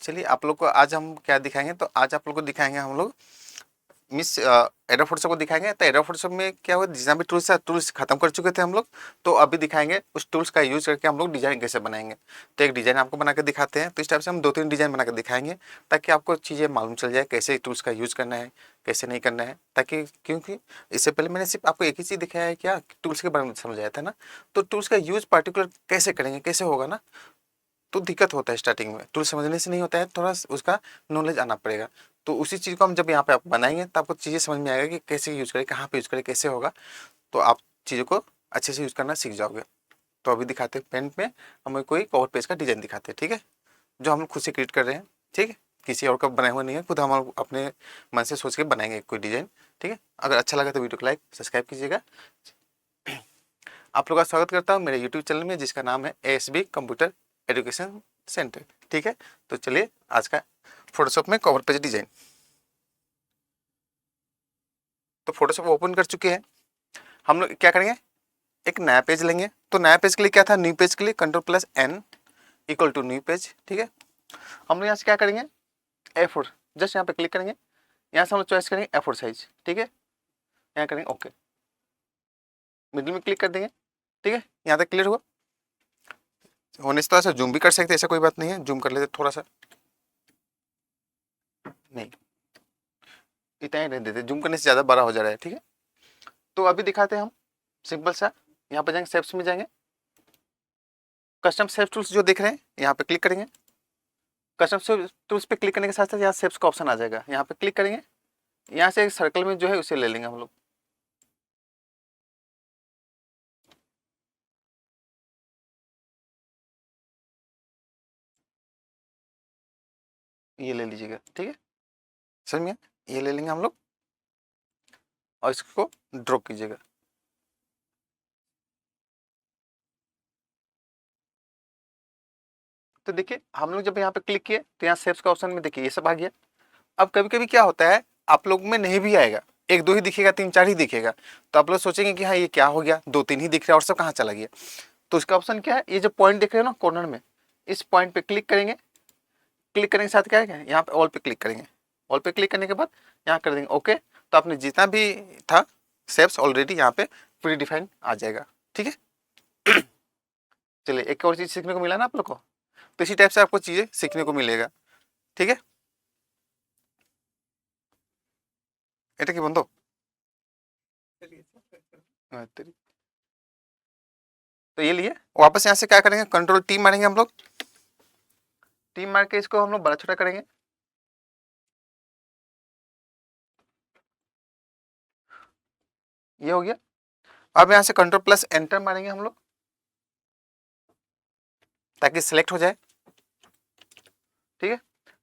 चलिए आप लोग को आज हम क्या दिखाएंगे, तो आज आप लोग को दिखाएंगे हम लोग मिस एडोब फोटोशॉप को दिखाएंगे। तो एडोब फोटोशॉप में क्या हुआ, जितना भी टूल्स है टूल्स खत्म कर चुके थे हम लोग, तो अभी दिखाएंगे उस टूल्स का यूज करके हम लोग डिजाइन कैसे बनाएंगे। तो एक डिजाइन आपको बना के दिखाते हैं। तो इस टाइप से हम 2-3 डिजाइन बना के दिखाएंगे ताकि आपको चीज़ें मालूम चल जाए कैसे टूल्स का यूज करना है, कैसे नहीं करना है। ताकि क्योंकि इससे पहले मैंने सिर्फ आपको एक ही चीज़ दिखाया है, क्या टूल्स के बारे में समझाया था ना। तो टूल्स का यूज पर्टिकुलर कैसे करेंगे, कैसे होगा ना, तो दिक्कत होता है स्टार्टिंग में। टूल समझने से नहीं होता है, थोड़ा उसका नॉलेज आना पड़ेगा। तो उसी चीज़ को हम जब यहाँ पे आप बनाएंगे तो आपको चीज़ें समझ में आएगा कि कैसे यूज़ करें, कहाँ पे यूज़ करें, कैसे होगा। तो आप चीज़ों को अच्छे से यूज़ करना सीख जाओगे। तो अभी दिखाते हैं पेंट में हमें कोई कवर पेज का डिज़ाइन दिखाते हैं, ठीक है, जो हम खुद से क्रिएट कर रहे हैं, ठीक है, किसी और का बनाया हुआ नहीं है, खुद हम अपने मन से सोच के बनाएंगे कोई डिज़ाइन, ठीक है। अगर अच्छा लगा तो वीडियो को लाइक सब्सक्राइब कीजिएगा। आप लोग का स्वागत करता हूँ मेरे यूट्यूब चैनल में, जिसका नाम है ASB कंप्यूटर एजुकेशन सेंटर, ठीक है। तो चलिए आज का फोटोशॉप में कवर पेज डिजाइन। तो फोटोशॉप ओपन कर चुके हैं। हम लोग क्या करेंगे, एक नया पेज लेंगे। तो नया पेज के लिए क्या था, न्यू पेज के लिए Ctrl+N equal to new page, ठीक है। हम लोग यहाँ से क्या करेंगे, A4 जस्ट यहाँ पे क्लिक करेंगे। यहाँ से हम लोग चॉइस करेंगे A4 साइज, ठीक है। यहाँ करेंगे ओके, मिडिल में क्लिक कर देंगे, ठीक है। यहाँ तक क्लियर हुआ। होने से थोड़ा सा जूम भी कर सकते हैं, ऐसा कोई बात नहीं है, जूम कर लेते थोड़ा सा, नहीं इतना ही रहने देते, जूम करने से ज़्यादा बड़ा हो जा रहा है, ठीक है। तो अभी दिखाते हैं हम सिंपल सा, यहाँ पे जाएंगे शेप्स में जाएंगे, कस्टम शेप टूल्स जो देख रहे हैं यहाँ पे क्लिक करेंगे। कस्टम शेप टूल्स पे क्लिक करने के साथ साथ यहाँ शेप्स का ऑप्शन आ जाएगा, यहाँ पे क्लिक करेंगे। यहाँ से एक सर्कल में जो है उसे ले लेंगे हम लोग, ये ले लीजिएगा, ठीक है, समझ में, ये ले लेंगे हम लोग और इसको ड्रॉ कीजिएगा। तो देखिए हम लोग जब यहाँ पे क्लिक किए तो यहाँ शेप्स का ऑप्शन में देखिए ये सब आ गया। अब कभी कभी क्या होता है, आप लोग में नहीं भी आएगा, 1-2 ही दिखेगा, 3-4 ही दिखेगा, तो आप लोग सोचेंगे कि हाँ ये क्या हो गया, 2-3 ही दिख रहा है और सब कहाँ चला गया। तो इसका ऑप्शन क्या है, ये जो पॉइंट दिख रहे हो ना कॉर्नर में, इस पॉइंट पे क्लिक करेंगे। क्लिक करने के साथ क्या है, यहाँ पे ऑल पे क्लिक करेंगे। ऑल पे क्लिक करने के बाद यहाँ कर देंगे ओके। तो आपने जितना भी था शेप्स ऑलरेडी यहाँ पे प्री डिफाइन आ जाएगा, ठीक है। चलिए एक और चीज़ सीखने को मिला ना आप लोग को, तो इसी टाइप से आपको चीज़ें सीखने को मिलेगा, ठीक है। এটা কি বন্ধ? तो ये लिए वापस यहाँ से क्या करेंगे, Ctrl+T मारेंगे हम लोग। टी मार के इसको हम लोग बड़ा छोटा करेंगे। ये हो गया। अब यहाँ से Ctrl+Enter मारेंगे हम लोग ताकि सिलेक्ट हो जाए, ठीक है।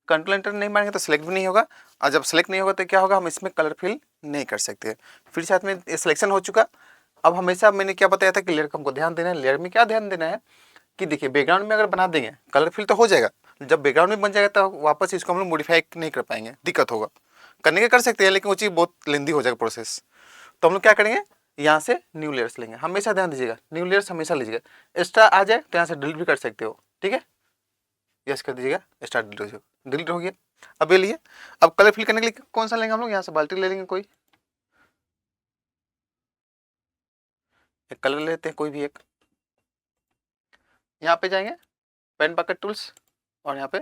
Ctrl+Enter नहीं मारेंगे तो सिलेक्ट भी नहीं होगा, और जब सिलेक्ट नहीं होगा तो क्या होगा, हम इसमें कलर फिल नहीं कर सकते। फिर साथ में सिलेक्शन हो चुका। अब हमेशा मैंने क्या बताया था कि लेयर को हमको ध्यान देना है। लेयर में क्या ध्यान देना है कि देखिए बैकग्राउंड में अगर बना देंगे कलर फिल तो हो जाएगा, जब बैकग्राउंड में बन जाएगा तो वापस इसको हम लोग मॉडिफाई नहीं कर पाएंगे, दिक्कत होगा। करने के कर सकते हैं लेकिन वो चीज़ बहुत लेंदी हो जाएगा प्रोसेस। तो हम लोग क्या करेंगे, यहाँ से न्यू लेयर्स लेंगे। हमेशा ध्यान दीजिएगा न्यू लेयर्स हमेशा लीजिएगा। एक्स्ट्रा आ जाए तो यहाँ से डिलीट भी कर सकते हो, ठीक है। यस कर दीजिएगा, एक्स्ट्रा डिलीट हो गया। अब ये लिए, अब कलर फिल करने के लिए कौन सा लेंगे हम लोग, यहाँ से बाल्टी ले लेंगे, कोई एक कलर लेते हैं, कोई भी एक। यहाँ पे जाएंगे पेन बकेट टूल्स और यहाँ पे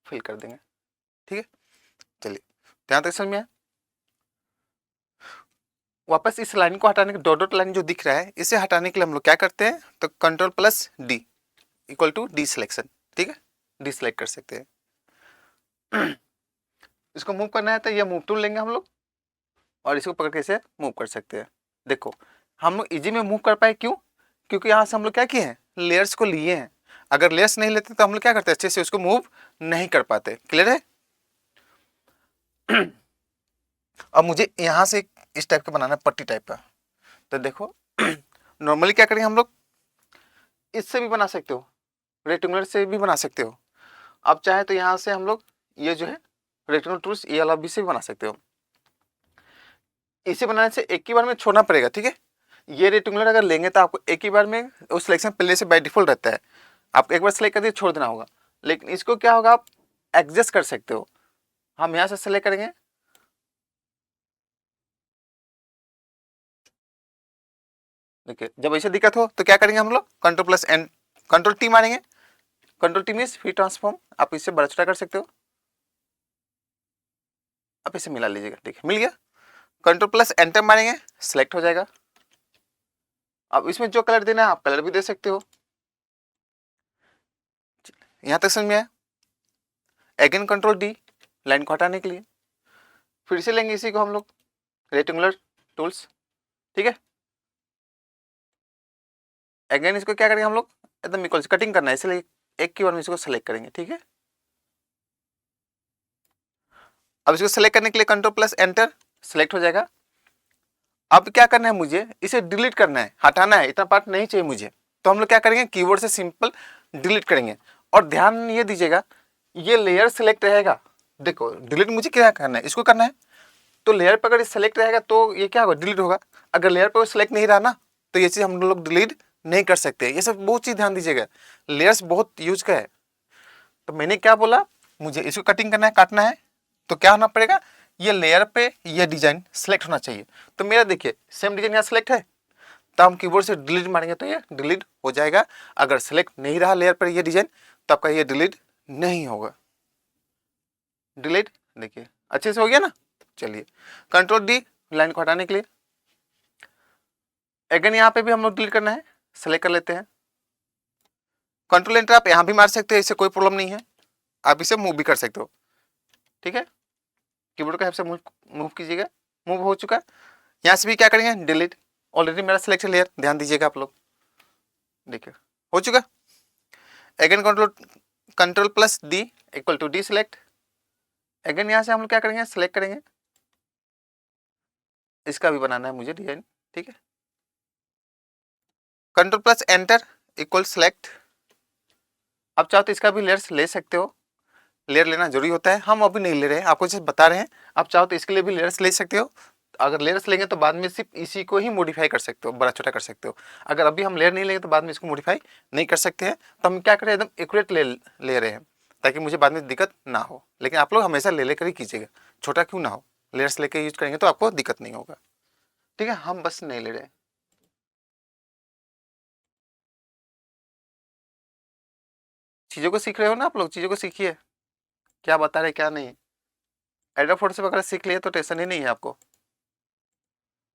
फिल कर देंगे, ठीक है। चलिए यहाँ तक समझ में आया। वापस इस लाइन को हटाने के, डॉट डॉट लाइन जो दिख रहा है इसे हटाने के लिए हम लोग क्या करते हैं, तो Ctrl+D equal to D selection, ठीक है, डी सिलेक्ट कर सकते हैं। इसको मूव करना है तो ये मूव टूल लेंगे हम लोग और इसको पकड़ के इसे मूव कर सकते हैं। देखो हम लोग इजी में मूव कर पाए, क्यों, क्योंकि यहाँ से हम लोग क्या किए हैं, लेयर्स को लिए हैं। अगर लेयर्स नहीं लेते तो हम लोग क्या करते, अच्छे से उसको मूव नहीं कर पाते। क्लियर है। अब मुझे यहाँ से इस टाइप का बनाना है, पट्टी टाइप का। तो देखो नॉर्मली क्या करेंगे हम लोग, इससे भी बना सकते हो, रेक्टेंगुलर से भी बना सकते हो। अब चाहे तो यहाँ से हम लोग ये जो है रेक्टेंगुलर टूल्स ये वाला भी से भी बना सकते हो। इसे बनाने से एक ही बार में छोड़ना पड़ेगा, ठीक है। ये रेक्टेंगुलर अगर लेंगे तो आपको एक ही बार में उस सिलेक्शन पहले से बाय डिफॉल्ट रहता है, आपको एक बार सेलेक्ट कर दिए छोड़ देना होगा। लेकिन इसको क्या होगा, आप एडजस्ट कर सकते हो। हम यहाँ से सेलेक्ट करेंगे, देखिए जब ऐसे दिक्कत हो तो क्या करेंगे हम लोग, control plus N, control T मारेंगे। Control T means free transform, आप इससे बड़ा छोटा कर सकते हो। आप इसे मिला लीजिएगा, देखिए मिल गया। कंट्रोल प्लस एंटर मारेंगे, सिलेक्ट हो जाएगा। अब इसमें जो कलर देना है आप कलर भी दे सकते हो। यहां तक समझ में आया। अगेन कंट्रोल डी, लाइन को हटाने के लिए। फिर से लेंगे इसी को हम लोग, रेक्टेंगुलर टूल्स, ठीक है। अगेन इसको क्या करेंगे हम लोग, एकदम इक्वल कटिंग करना है, इसलिए एक की बार में इसको सेलेक्ट करेंगे, ठीक है। अब इसको सेलेक्ट करने के लिए कंट्रोल प्लस एंटर, सेलेक्ट हो जाएगा। अब क्या करना है मुझे, इसे डिलीट करना है, हटाना है, इतना पार्ट नहीं चाहिए मुझे। तो हम लोग क्या करेंगे, कीबोर्ड से सिंपल डिलीट करेंगे। और ध्यान ये दीजिएगा, ये लेयर सेलेक्ट रहेगा। देखो डिलीट मुझे क्या करना है, इसको करना है। तो लेयर पर अगर सेलेक्ट रहेगा तो ये क्या होगा, डिलीट होगा। अगर लेयर पर सेलेक्ट नहीं रहा ना, तो ये चीज हम लोग डिलीट नहीं कर सकते। ये सब बहुत चीज ध्यान दीजिएगा, लेयर्स बहुत यूज का है। तो मैंने क्या बोला, मुझे इसको कटिंग करना है, काटना है, तो क्या होना पड़ेगा, ये लेयर पे ये डिजाइन सेलेक्ट होना चाहिए। तो मेरा देखिए सेम डिजाइन यहाँ सेलेक्ट है, तो हम कीबोर्ड से डिलीट मारेंगे तो ये डिलीट हो जाएगा। अगर सेलेक्ट नहीं रहा लेयर पर ये डिजाइन, तो आपका ये डिलीट नहीं होगा। डिलीट, देखिए अच्छे से हो गया ना। चलिए कंट्रोल डी, लाइन को हटाने के लिए। अगेन यहाँ पे भी हम लोग डिलीट करना है, सेलेक्ट कर लेते हैं। कंट्रोल एंटर आप यहाँ भी मार सकते हैं, इससे कोई प्रॉब्लम नहीं है। आप इसे मूव भी कर सकते हो, ठीक है। कीबोर्ड का हेल्प से मूव कीजिएगा, मूव हो चुका है। यहाँ से भी क्या करेंगे, डिलीट। ऑलरेडी मेरा सिलेक्शन लेयर, ध्यान दीजिएगा आप लोग, देखिए हो चुका। Again control control plus D equal to D select. Again यहाँ से हम लोग क्या करेंगे, सिलेक्ट करेंगे। इसका भी बनाना है मुझे डिजाइन, ठीक है। Control plus enter equal select. अब चाहो तो इसका भी लेयर्स ले सकते हो, लेयर लेना जरूरी होता है। हम अभी नहीं ले रहे हैं, आपको जैसे बता रहे हैं। आप चाहो तो इसके लिए भी लेयर्स ले सकते हो। अगर लेयर्स लेंगे तो बाद में सिर्फ इसी को ही मॉडिफाई कर सकते हो, बड़ा छोटा कर सकते हो। अगर अभी हम लेयर नहीं लेंगे तो बाद में इसको मॉडिफाई नहीं कर सकते हैं। तो हम क्या करें, एकदम एक्यूरेट ले रहे हैं, ताकि मुझे बाद में दिक्कत ना हो। लेकिन आप लोग हमेशा ले लेकर ही कीजिएगा, छोटा क्यों ना हो। लेयर्स लेकर यूज करेंगे तो आपको दिक्कत नहीं होगा, ठीक है। हम बस नहीं ले रहे हैं। चीज़ों को सीख रहे हो ना आप लोग, चीज़ों को सीखिए, क्या बता रहे क्या नहीं। एडोब फोटोशॉप वगैरह सीख लिए तो टेंशन ही नहीं है आपको।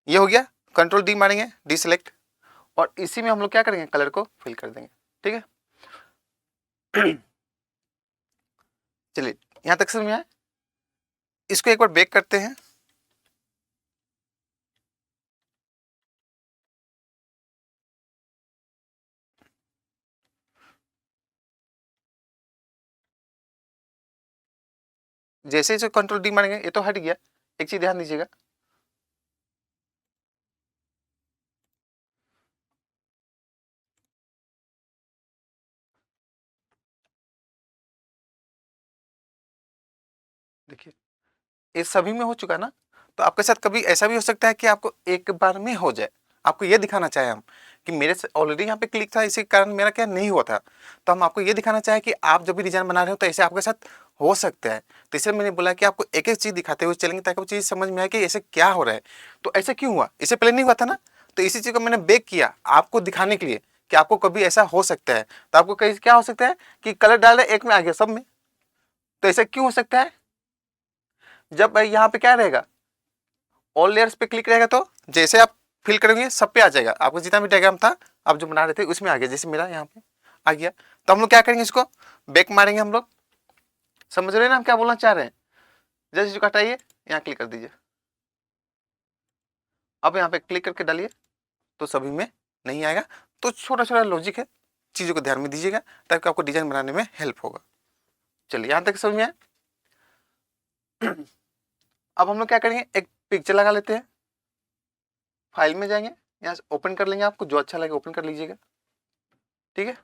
ये हो गया, कंट्रोल डी मारेंगे, डी सिलेक्ट। और इसी में हम लोग क्या करेंगे, कलर को फिल कर देंगे, ठीक है। चलिए यहां तक समझ में आया। इसको एक बार बैक करते हैं। जैसे ही कंट्रोल डी मारेंगे ये तो हट गया। एक चीज ध्यान दीजिएगा, देखिए ये सभी में हो चुका ना। तो आपके साथ कभी ऐसा भी हो सकता है कि आपको एक बार में हो जाए। आपको ये दिखाना चाहे हम कि मेरे से ऑलरेडी यहाँ पे क्लिक था, इसी कारण मेरा क्या नहीं हुआ था। तो हम आपको ये दिखाना चाहे कि आप जब भी डिजाइन बना रहे हो तो ऐसे आपके साथ हो सकता है। तो इसलिए मैंने बोला कि आपको एक एक चीज दिखाते हुए चलेंगे, ताकि वो चीज समझ में आए कि ऐसे क्या हो रहा है। तो ऐसे क्यों हुआ, इससे पहले नहीं हुआ था ना। तो इसी चीज को मैंने बैक किया आपको दिखाने के लिए कि आपको कभी ऐसा हो सकता है। तो आपको कहीं क्या हो सकता है कि कलर डाल रहे एक में आ गया सब में। तो ऐसा क्यों हो सकता है, जब यहाँ पे क्या रहेगा, ऑल लेयर्स पे क्लिक रहेगा तो जैसे आप फिल करेंगे सब पे आ जाएगा। आपको जितना भी डायग्राम था आप जो बना रहे थे उसमें आ गया, जैसे मेरा यहाँ पे आ गया। तो हम लोग क्या करेंगे, इसको बैक मारेंगे हम लोग। समझ रहे हैं ना हम क्या बोलना चाह रहे हैं। जैसे इसको हटाइए, यहाँ क्लिक कर दीजिए। अब यहाँ पे क्लिक करके डालिए तो सभी में नहीं आएगा। तो छोटा छोटा लॉजिक है, चीजों को ध्यान में दीजिएगा ताकि आपको डिजाइन बनाने में हेल्प होगा। चलिए यहाँ तक समझ में आया। अब हम लोग क्या करेंगे, एक पिक्चर लगा लेते हैं। फाइल में जाएंगे, यहाँ से ओपन कर लेंगे, आपको जो अच्छा लगे ओपन कर लीजिएगा, ठीक है।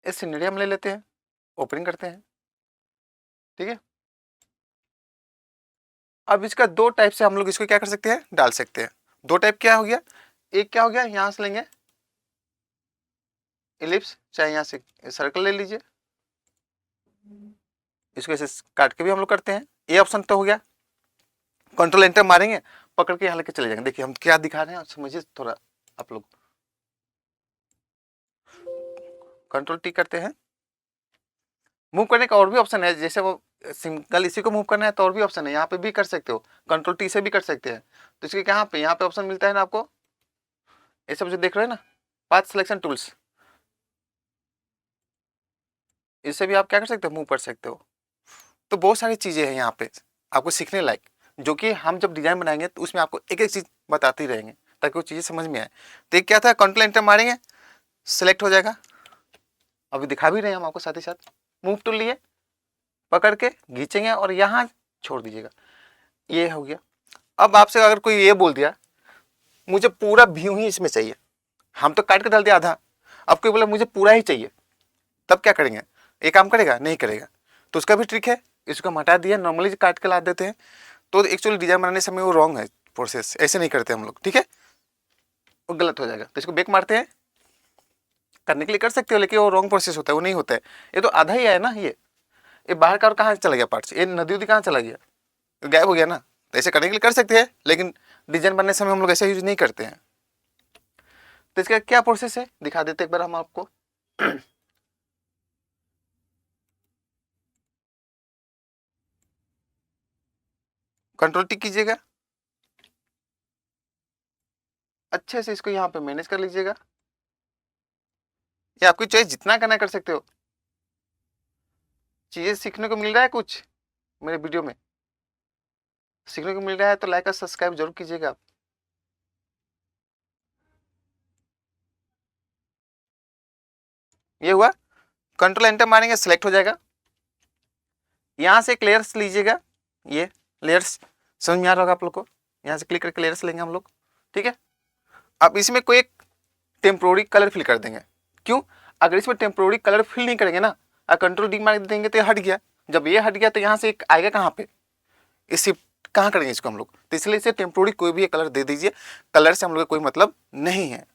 इस सिनेरियो हम ले लेते हैं, ओपनिंग करते हैं, ठीक है। अब इसका दो टाइप से हम लोग इसको क्या कर सकते हैं, डाल सकते हैं। दो टाइप क्या हो गया, एक क्या हो गया, यहां से लेंगे इलिप्स, चाहे यहाँ से सर्कल ले लीजिए, इसको ऐसे काट के भी हम लोग करते हैं। ये ऑप्शन तो हो गया। कंट्रोल एंटर मारेंगे, पकड़ के यहाँ लेके चले जाएंगे। देखिए हम क्या दिखा रहे हैं, समझिए थोड़ा आप लोग। कंट्रोल टी करते हैं। मूव करने का और भी ऑप्शन है, जैसे वो सिंगल इसी को मूव करना है तो और भी ऑप्शन है, यहाँ पे भी कर सकते हो, कंट्रोल टी से भी कर सकते हैं। तो इसके यहाँ पे ऑप्शन मिलता है ना आपको, ये सब जो देख रहे हैं ना, पाथ सिलेक्शन टूल्स, इससे भी आप क्या कर सकते हो, मूव कर सकते हो। तो बहुत सारी चीजें हैं यहाँ पे आपको सीखने लायक, जो कि हम जब डिजाइन बनाएंगे तो उसमें आपको एक एक चीज बताते रहेंगे ताकि वो चीजें समझ में आए। तो एक क्या था, कंट्रोल एंटर मारेंगे, सिलेक्ट हो जाएगा। अभी दिखा भी रहे हैं हम आपको साथ ही साथ। मूव टूल लिए, पकड़ के खींचेंगे और यहाँ छोड़ दीजिएगा, ये हो गया। अब आपसे अगर कोई ये बोल दिया मुझे पूरा व्यू ही इसमें चाहिए, हम तो काट के डाल दिया आधा, अब कोई बोला मुझे पूरा ही चाहिए, तब क्या करेंगे, ये काम करेगा नहीं करेगा। तो उसका भी ट्रिक है, इसको हम हटा दिया, नॉर्मली काट के ला देते हैं। तो एक्चुअली डिजाइन बनाने समय वो रॉन्ग है प्रोसेस, ऐसे नहीं करते हम लोग, ठीक है, वो गलत हो जाएगा। तो इसको बैक मारते हैं, करने के लिए कर सकते हो लेकिन वो रॉन्ग प्रोसेस होता है, वो नहीं होता है। ये तो आधा ही है ना, ये बाहर का और कहाँ चला गया पार्ट्स, ये नदी उदी कहाँ चला गया, गायब हो गया ना। तो ऐसे करने के लिए कर सकते हैं लेकिन डिजाइन बनने समय हम लोग ऐसा यूज नहीं करते हैं। तो इसका क्या प्रोसेस है दिखा देते एक बार हम आपको। कंट्रोल टी कीजिएगा, अच्छे से इसको यहाँ पे मैनेज कर लीजिएगा। ये आपकी चॉइस, जितना करना कर सकते हो। चीजें सीखने को मिल रहा है कुछ मेरे वीडियो में, सीखने को मिल रहा है तो लाइक और सब्सक्राइब जरूर कीजिएगा आप। ये हुआ, कंट्रोल एंटर मारेंगे, सिलेक्ट हो जाएगा। यहाँ से एक लेयर्स लीजिएगा, ये लेयर्स समझ में आ रहा होगा आप लोग को, यहाँ से क्लिक करके लेयर्स लेंगे हम लोग, ठीक है। अब इसमें कोई एक टेम्प्रोरी कलर फिल कर देंगे। क्यों, अगर इसमें टेम्प्रोरी कलर फिल नहीं करेंगे ना, कंट्रोल डी मार देंगे तो ये हट गया। जब ये हट गया तो यहाँ से एक आएगा कहाँ पे, इस शिफ्ट कहाँ करेंगे इसको हम लोग, तो इसलिए इसे टेम्प्रोरी कोई भी कलर दे दीजिए। कलर से हम लोग का कोई मतलब नहीं है,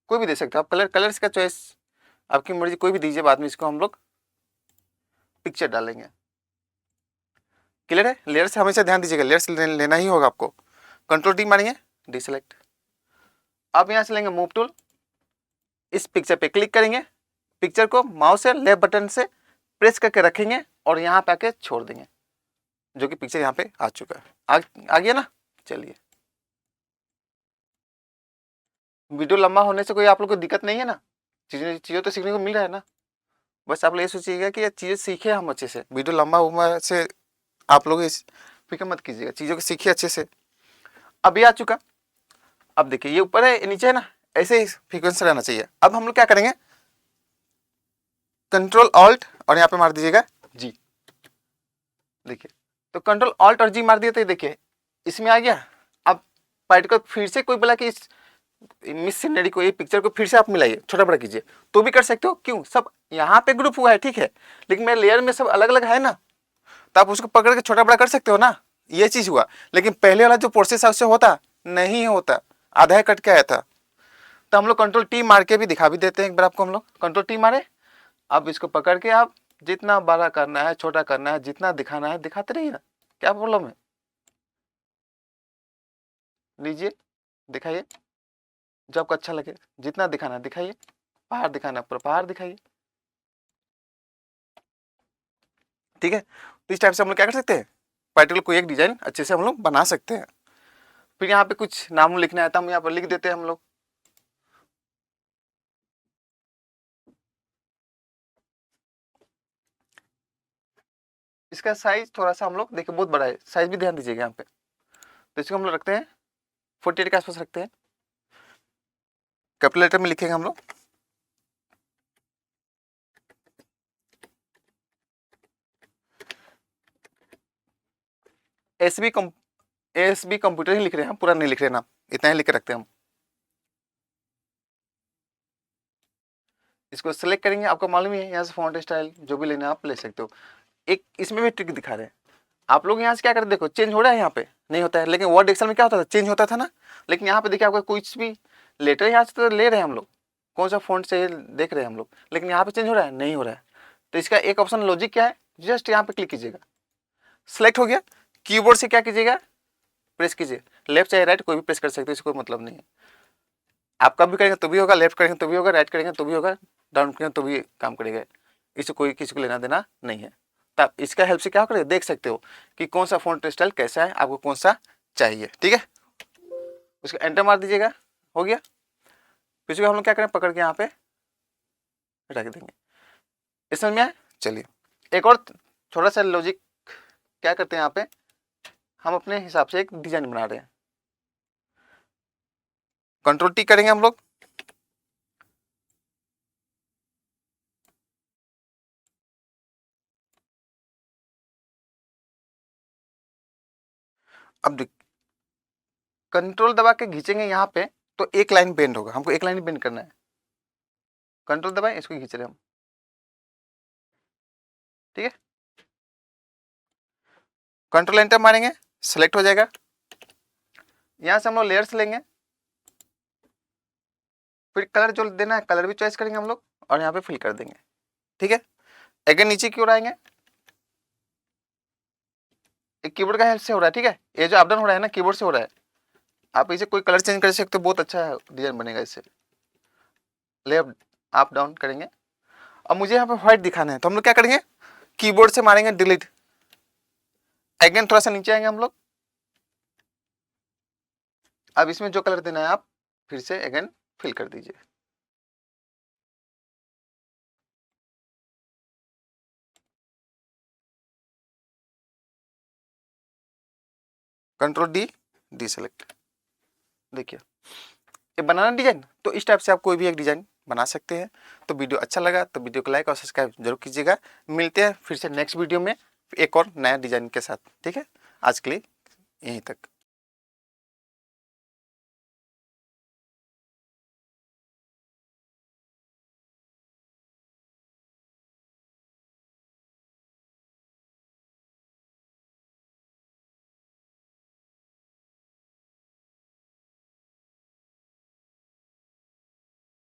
कोई भी दे सकते हो आप कलर, कलर्स का चॉइस आपकी मर्जी, कोई भी दीजिए। बाद में इसको हम लोग पिक्चर डालेंगे। क्लियर है, लेयर से हमेशा ध्यान दीजिएगा, लेयर्स लेना ही होगा आपको। कंट्रोल डी मारेंगे, डिसेलेक्ट। अब यहाँ से लेंगे मूव टूल, इस पिक्चर पे क्लिक करेंगे, पिक्चर को माउस से लेफ्ट बटन से प्रेस करके रखेंगे और यहाँ पे आके छोड़ देंगे, जो कि पिक्चर यहाँ पे आ चुका है। आ गया ना। चलिए, वीडियो लंबा होने से कोई आप लोग को दिक्कत नहीं है ना, चीज़ें तो सीखने को मिल रहा है ना। बस आप लोग ये सोचिएगा कि ये चीज़ें सीखे हम अच्छे से, वीडियो लंबा हुआ से आप लोग इस फिक्र मत कीजिएगा, चीज़ों को सीखिए अच्छे से। अब ये आ चुका, अब देखिए ये ऊपर है नीचे है ना, ऐसे ही फ्रीक्वेंसी रहना चाहिए। अब हम लोग क्या करेंगे, कंट्रोल ऑल्ट और यहाँ पे मार दीजिएगा जी। देखिए तो कंट्रोल ऑल्ट और जी मार दिया तो देखिए इसमें आ गया। अब पार्टिकल फिर से कोई बोला कि इस मिस सीनरी को, ये पिक्चर को फिर से आप मिलाइए, छोटा बड़ा कीजिए, तो भी कर सकते हो। क्यों, सब यहाँ पे ग्रुप हुआ है, ठीक है, लेकिन मेरे लेयर में सब अलग अलग है ना, तो आप उसको पकड़ के छोटा बड़ा कर सकते हो ना, ये चीज हुआ। लेकिन पहले वाला जो प्रोसेस है उससे होता नहीं होता, आधा कट के आया था। तो हम लोग कंट्रोल टी मार के भी दिखा भी देते हैं एक बार आपको। हम लोग कंट्रोल टी मारे, अब इसको पकड़ के आप जितना बड़ा करना है छोटा करना है, जितना दिखाना है दिखाते रहिए ना, क्या प्रॉब्लम है, लीजिए दिखाइए जो आपको अच्छा लगे, जितना दिखाना है दिखाइए, पहाड़ दिखाना है पूरा पहाड़ दिखाइए, ठीक है। तो इस टाइप से हम लोग क्या कर सकते हैं, पार्टिकुलर कोई एक डिजाइन अच्छे से हम लोग बना सकते हैं। फिर यहाँ पे कुछ नाम लिखना है तो हम यहाँ पर लिख देते हैं हम लोग। इसका साइज थोड़ा सा हम लोग देखिए बहुत बड़ा है, साइज भी ध्यान दीजिएगा यहाँ पे। तो इसको हम लोग रखते हैं 48 के आसपास रखते हैं, कैपिटल लेटर में लिखेंगे हम लोग। एसबी कंप्यूटर ही लिख रहे हैं, पूरा नहीं लिख रहे ना, इतना ही लिख के रखते हैं हम। इसको सेलेक्ट करेंगे, आपको मालूम ही है यहाँ से फॉन्ट स्टाइल जो भी लेना आप ले सकते हो। एक इसमें भी ट्रिक दिखा रहे हैं आप लोग, यहाँ से क्या करते देखो, चेंज हो रहा है, यहाँ पे नहीं होता है, लेकिन वर्ड एक्सेल में क्या होता था, चेंज होता था ना। लेकिन यहाँ पे देखिए आपको कुछ भी लेटर यहाँ से तो ले रहे हैं हम लोग, कौन सा फ़ॉन्ट चाहिए देख रहे हैं हम लोग, लेकिन यहाँ पे चेंज हो रहा है, नहीं हो रहा है। तो इसका एक ऑप्शन लॉजिक क्या है, जस्ट यहाँ पे क्लिक कीजिएगा, सेलेक्ट हो गया। कीबोर्ड से क्या कीजिएगा, प्रेस कीजिए, लेफ्ट चाहे राइट कोई भी प्रेस कर सकते हो, इसको कोई मतलब नहीं है। आप कब भी करेंगे तो भी होगा, लेफ्ट करेंगे तो भी होगा, राइट करेंगे तो भी होगा, डाउन करेंगे तो भी काम करेगा, इससे कोई किसी को लेना देना नहीं है। तो आप इसका हेल्प से क्या करेंगे, देख सकते हो कि कौन सा फ़ॉन्ट स्टाइल कैसा है, आपको कौन सा चाहिए, ठीक है। उसका एंटर मार दीजिएगा, हो गया। फिर हम लोग क्या करें, पकड़ के यहाँ पे रख देंगे। इस समझ में आया। चलिए एक और थोड़ा सा लॉजिक क्या करते हैं, यहाँ पे हम अपने हिसाब से एक डिजाइन बना रहे हैं। कंट्रोल टी करेंगे हम लोग, अब कंट्रोल दबा के खींचेंगे यहाँ पे तो एक लाइन बेंड होगा, हमको एक लाइन बेंड करना है। कंट्रोल दबाए, इसको खींच रहे हम, ठीक है। कंट्रोल एंटर मारेंगे, सेलेक्ट हो जाएगा। यहाँ से हम लोग लेयर्स लेंगे, फिर कलर जो देना है कलर भी चॉइस करेंगे हम लोग और यहाँ पे फिल कर देंगे, ठीक है। अगेन नीचे की ओर आएंगे, एक कीबोर्ड का हेल्प से हो रहा है, ठीक है। ये जो अप डाउन हो रहा है ना, कीबोर्ड से हो रहा है। आप इसे कोई कलर चेंज कर सकते हो, बहुत अच्छा डिजाइन बनेगा इससे। लेफ्ट अप डाउन करेंगे। अब मुझे यहाँ पे व्हाइट दिखाना है तो हम लोग क्या करेंगे, कीबोर्ड से मारेंगे डिलीट। अगेन थोड़ा सा नीचे आएंगे हम लोग, अब इसमें जो कलर देना है आप फिर से अगेन फिल कर दीजिए। Control D, D select. देखिए ये बनाना डिजाइन, तो इस टाइप से आप कोई भी एक डिजाइन बना सकते हैं। तो वीडियो अच्छा लगा तो वीडियो को लाइक और सब्सक्राइब जरूर कीजिएगा। मिलते हैं फिर से नेक्स्ट वीडियो में एक और नया डिजाइन के साथ, ठीक है। आज के लिए यहीं तक।